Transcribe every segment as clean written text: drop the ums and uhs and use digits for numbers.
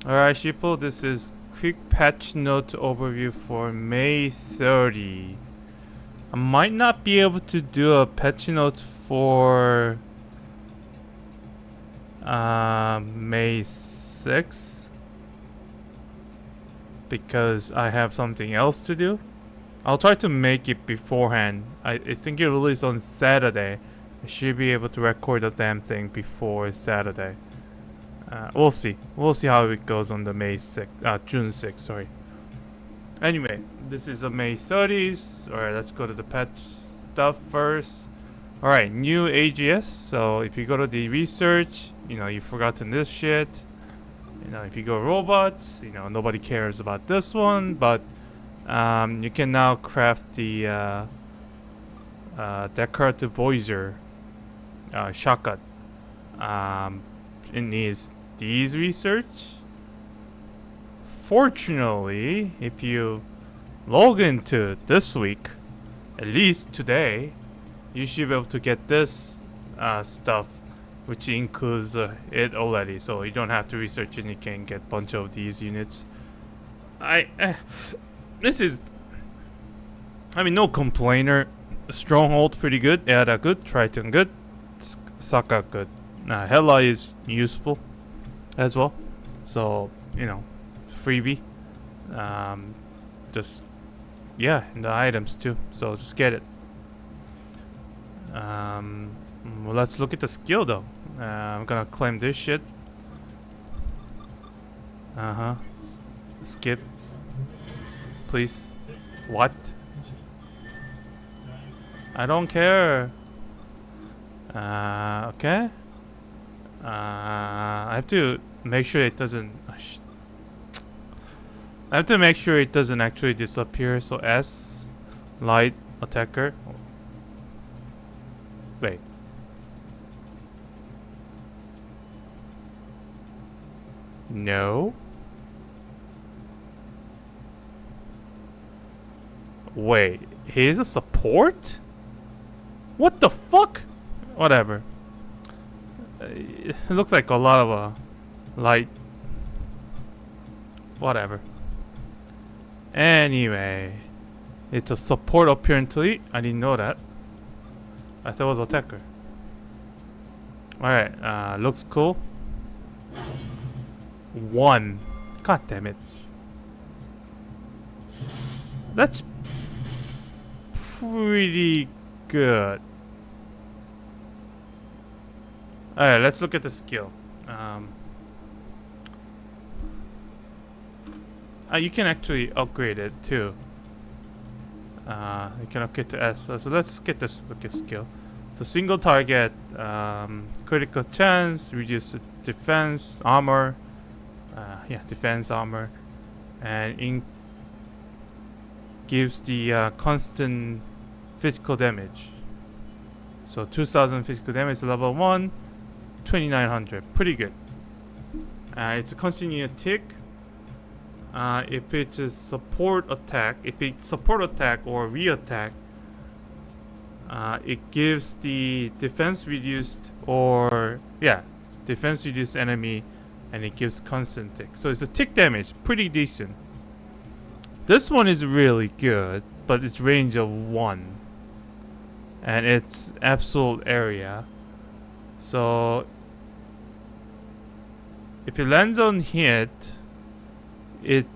Alright, Sheeple, this is quick patch note overview for May 30. I might not be able to do a patch note for May 6 because I have something else to do. I'll try to make it beforehand. I think it released on Saturday. I should be able to record the damn thing before Saturday. We'll see. We'll see how it goes on the June 6th, sorry. Anyway, this is a May 30th. Alright, let's go to the patch stuff first. Alright, new AGS. So if you go to the research, you've forgotten this shit. If you go robots, nobody cares about this one, but you can now craft the decorative Voyager shotgun. It needs these research. Fortunately, if you log into this week, at least today, you should be able to get this stuff, which includes it already. So you don't have to research and you can get a bunch of these units. No complainer. Stronghold pretty good, Era good, Triton good, Saka good. Hela is useful as well. So, freebie. And the items too. So just get it. Well, let's look at the skill though. I'm gonna claim this shit. Skip. Please. What? I don't care. Okay. I have to make sure it doesn't. I have to make sure it doesn't actually disappear. So S, light attacker. Wait. No. Wait, he's a support? What the fuck? Whatever. It looks like a lot of light. Whatever. Anyway, it's a support apparently. I didn't know that. I thought it was attacker. Alright, looks cool. 1. God damn it. That's pretty good. Alright, let's look at the skill. You can actually upgrade it too. You can upgrade to S. So let's get this look at skill. So single target, critical chance, reduce defense, armor. Defense armor, and gives the constant physical damage. So 2000 physical damage level 1, 2900. Pretty good. It's a continuous tick. If it's a support attack, or re-attack, it gives the defense reduced enemy, and it gives constant tick. So it's a tick damage, pretty decent. This one is really good, but it's range of 1. And it's absolute area. So if it lands on hit,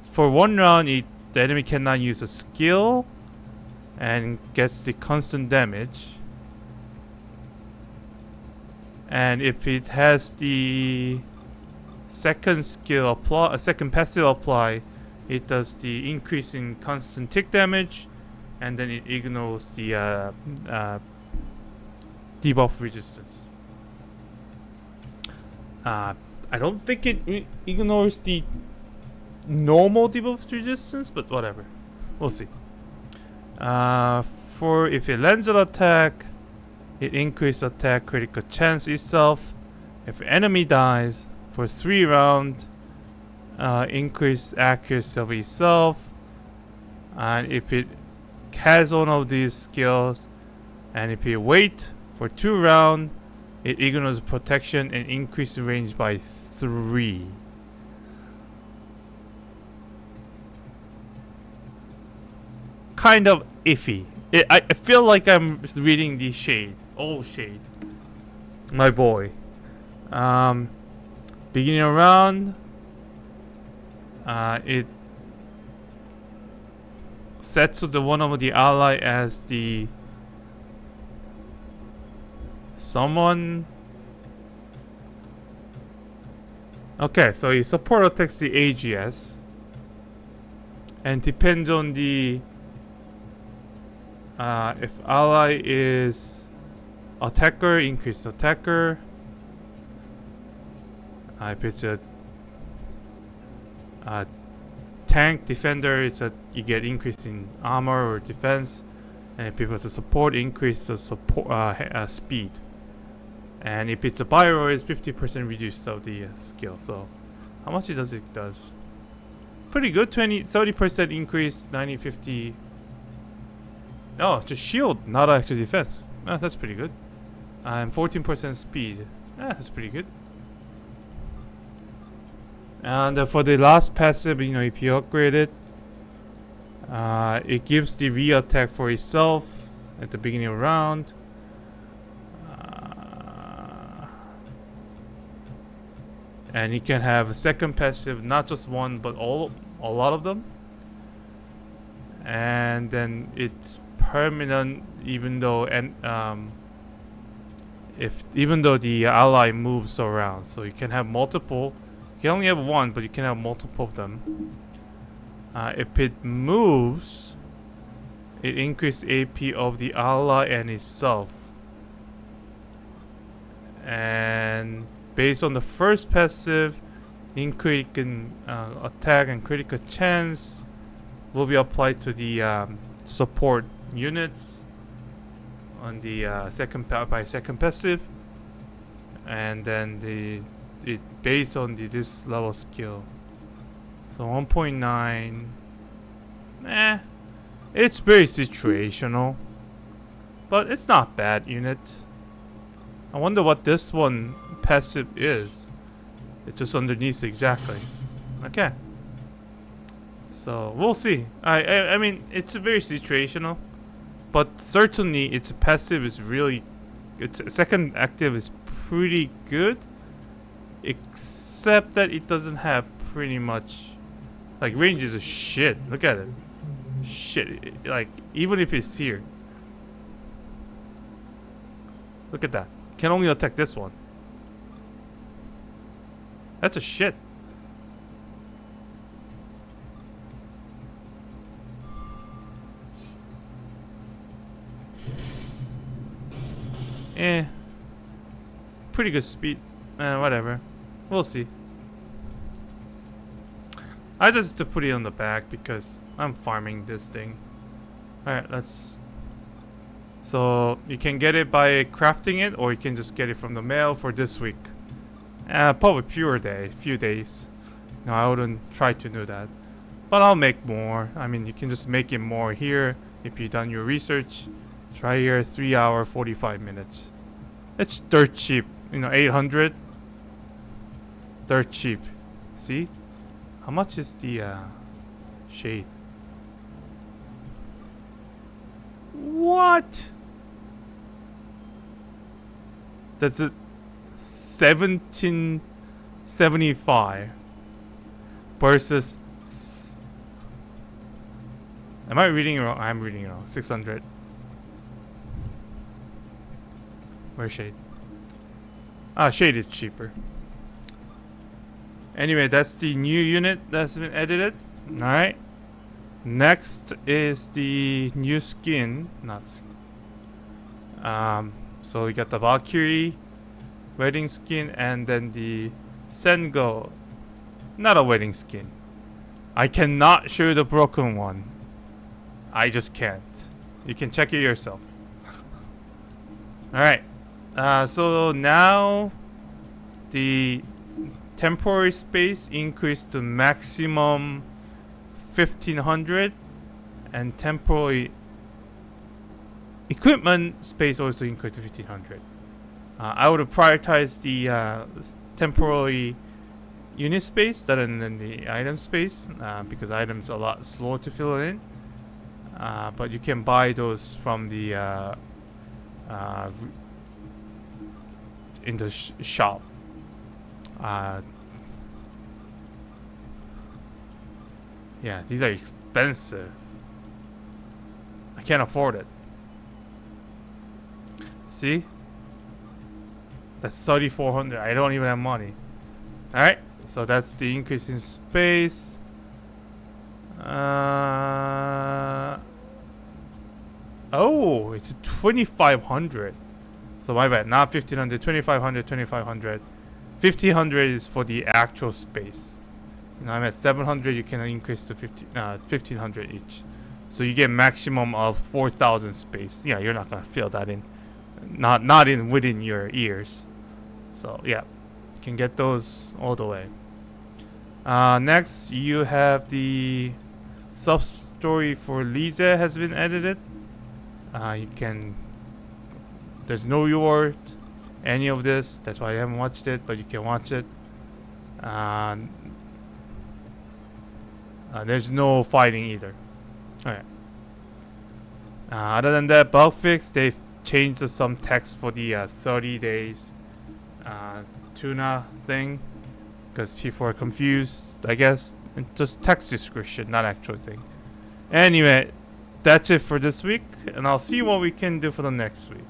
for 1 round the enemy cannot use a skill and gets the constant damage. And if it has the second passive apply, it does the increase in constant tick damage, and then it ignores the debuff resistance. I don't think it ignores the normal debuff resistance, but whatever, we'll see. For if it lands an attack, it increases attack critical chance itself. If enemy dies for 3 rounds, increase accuracy of itself. And if it has one of these skills, and if you wait for 2 rounds, it ignores protection and increases range by 3. kind of iffy. I feel like I'm reading the shade. Old shade. My boy. Beginning of round. It sets the one of the ally as the someone. Okay, so your support attacks the AGS, and depends on the if ally is attacker, increase attacker. If it's a tank defender, it's you get increase in armor or defense, and if it's a support, increase the support speed. And if it's a pyro, it's 50% reduced of the skill. So how much does it does? Pretty good. 30% increase, 90-50. Oh, just shield, not actual defense. That's pretty good. And 14% speed. That's pretty good. And for the last passive, if you upgrade it, it gives the re-attack for itself at the beginning of round. And you can have a second passive, not just one, but a lot of them. And then it's permanent, even though even though the ally moves around. So you can have multiple. You can only have one, but you can have multiple of them. If it moves, it increases AP of the ally and itself. And based on the first passive, increase in attack and critical chance will be applied to the support units on the second passive, and then it based on this level skill. So 1.9. It's very situational, but it's not bad unit. I wonder what this one passive is. It's just underneath exactly. Okay. So we'll see. I mean, it's very situational, but certainly its passive is really. Its second active is pretty good, except that it doesn't have pretty much. Like ranges of shit. Look at it. Shit. Like even if it's here. Look at that. Can only attack this one. That's a shit. Pretty good speed. Whatever. We'll see. I just have to put it on the back because I'm farming this thing. Alright, let's... So, you can get it by crafting it, or you can just get it from the mail for this week. Probably few days. No, I wouldn't try to do that. But I'll make more. I mean, you can just make it more here if you've done your research. Try here, 3 hour, 45 minutes. It's dirt cheap. 800. Dirt cheap. See? How much is the shade? What? That's a 1775 versus. Am I reading it wrong? I'm reading it wrong. 600. Where's shade? Shade is cheaper. Anyway, that's the new unit that's been edited. Alright. Next is the new skin. So we got the Valkyrie wedding skin, and then the Sengo. Not a wedding skin. I cannot show you the broken one. I just can't. You can check it yourself. Alright. So now the temporary space increased to maximum 1500, and temporary equipment space also increased to 1500. I would prioritize the temporary unit space rather than the item space because items are a lot slower to fill it in. But you can buy those from the in the shop. Yeah, these are expensive. I can't afford it. See? That's 3,400. I don't even have money. Alright, so that's the increase in space. Oh, it's 2,500. So my bad, not 1,500, 2,500, 2,500. 1,500 is for the actual space. You know, I'm at 700. You can increase to 1,500 each. So you get maximum of 4,000 space. Yeah, you're not gonna fill that in. Not in within your ears. So yeah, you can get those all the way. Next, you have the sub story for Lisa has been edited. You can. There's no reward, any of this. That's why I haven't watched it, but you can watch it. There's no fighting either. Alright. Other than that, bug fix, they've changed some text for the 30 days tuna thing. Because people are confused, I guess. It's just text description, not actual thing. Anyway, that's it for this week. And I'll see what we can do for the next week.